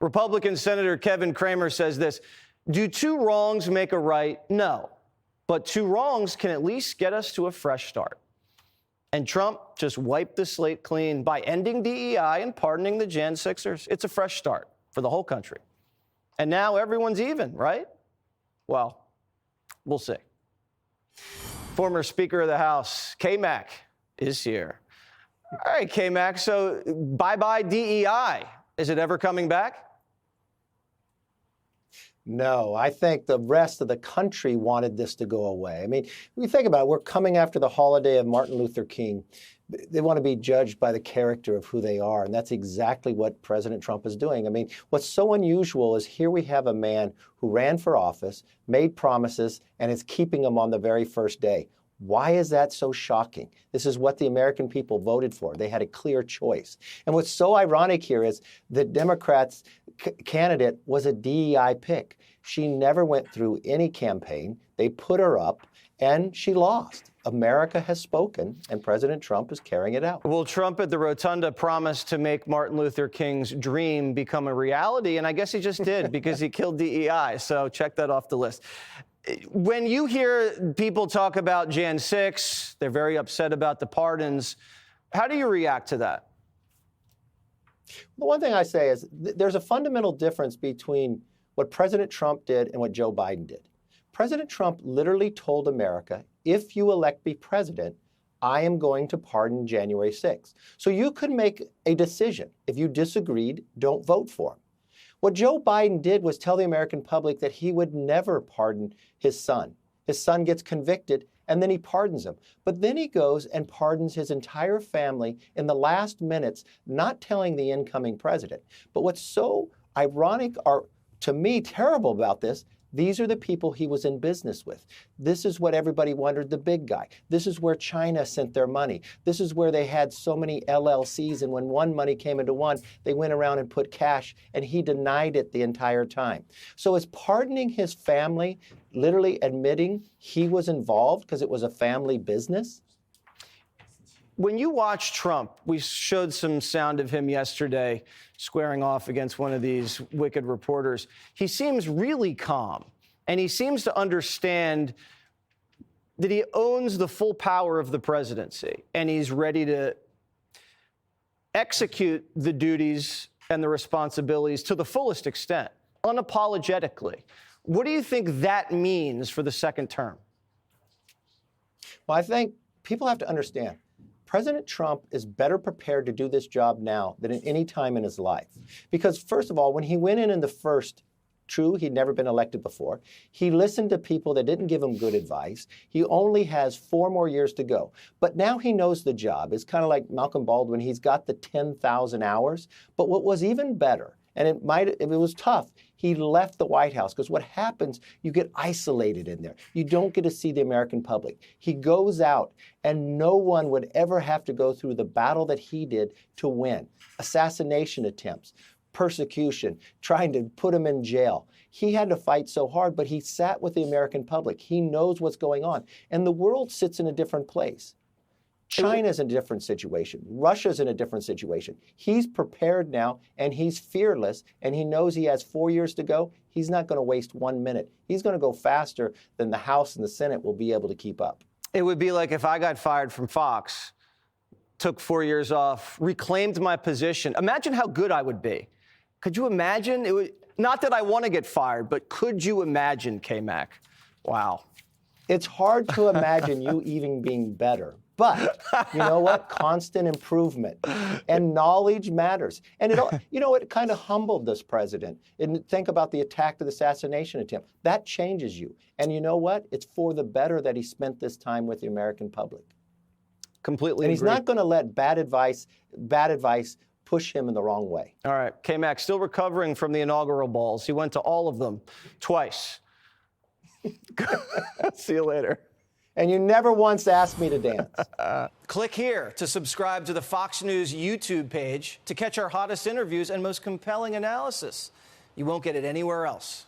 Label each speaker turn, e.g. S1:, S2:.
S1: Republican Senator Kevin Cramer says this: do two wrongs make a right? No. But two wrongs can at least get us to a fresh start. And Trump just wiped the slate clean by ending DEI and pardoning the Jan 6ers. It's a fresh start for the whole country. And now everyone's even, right? Well, we'll see. Former Speaker of the House, K-Mac, is here. All right, K-Mac, so bye-bye DEI. Is it ever coming back?
S2: No, I think the rest of the country wanted this to go away. I mean, when you think about it, we're coming after the holiday of Martin Luther King. They want to be judged by the character of who they are, and that's exactly what President Trump is doing. I mean, what's so unusual is here we have a man who ran for office, made promises, and is keeping them on the very first day. Why is that so shocking? This is what the American people voted for. They had a clear choice. And what's so ironic here is the Democrats' candidate was a DEI pick. She never went through any campaign. They put her up, and she lost. America has spoken, and President Trump is carrying it out.
S1: Well, Trump at the Rotunda promised to make Martin Luther King's dream become a reality, and I guess he just did because he killed DEI. So check that off the list. When you hear people talk about Jan 6, they're very upset about the pardons. How do you react to that?
S2: The one thing I say is there's a fundamental difference between what President Trump did and what Joe Biden did. President Trump literally told America, if you elect me president, I am going to pardon January 6th. So you could make a decision. If you disagreed, don't vote for him. What Joe Biden did was tell the American public that he would never pardon his son. His son gets convicted, and then he pardons him. But then he goes and pardons his entire family in the last minutes, not telling the incoming president. But what's so ironic, or to me terrible about this, these are the people he was in business with. This is what everybody wondered, the big guy. This is where China sent their money. This is where they had so many LLCs, and when one money came into one, they went around and put cash, and he denied it the entire time. So is pardoning his family literally admitting he was involved because it was a family business?
S1: When you watch Trump, we showed some sound of him yesterday squaring off against one of these wicked reporters. He seems really calm, and he seems to understand that he owns the full power of the presidency, and he's ready to execute the duties and the responsibilities to the fullest extent, unapologetically. What do you think that means for the second term?
S2: Well, I think people have to understand. President Trump is better prepared to do this job now than at any time in his life. Because first of all, when he went in the first, true, he'd never been elected before, he listened to people that didn't give him good advice. He only has 4 more years to go. But now he knows the job. It's kind of like Malcolm Baldwin. He's got the 10,000 hours. But what was even better, and it was tough, he left the White House, because what happens, you get isolated in there. You don't get to see the American public. He goes out, and no one would ever have to go through the battle that he did to win. Assassination attempts, persecution, trying to put him in jail. He had to fight so hard, but he sat with the American public. He knows what's going on. And the world sits in a different place. China's in a different situation. Russia's in a different situation. He's prepared now, and he's fearless, and he knows he has 4 years to go. He's not going to waste 1 minute. He's going to go faster than the House and the Senate will be able to keep up.
S1: It would be like if I got fired from Fox, took 4 years off, reclaimed my position. Imagine how good I would be. Could you imagine? It would, not that I want to get fired, but could you imagine, K-Mac? Wow.
S2: It's hard to imagine you even being better. But you know what? Constant improvement and knowledge matters. And it kind of humbled this president. And think about the attack of the assassination attempt. That changes you. And you know what? It's for the better that he spent this time with the American public.
S1: Completely
S2: And he's
S1: agree.
S2: not going to let bad advice push him in the wrong way.
S1: All right. K-Mac still recovering from the inaugural balls. He went to all of them twice. See you later.
S2: And you never once asked me to dance.
S1: Click here to subscribe to the Fox News YouTube page to catch our hottest interviews and most compelling analysis. You won't get it anywhere else.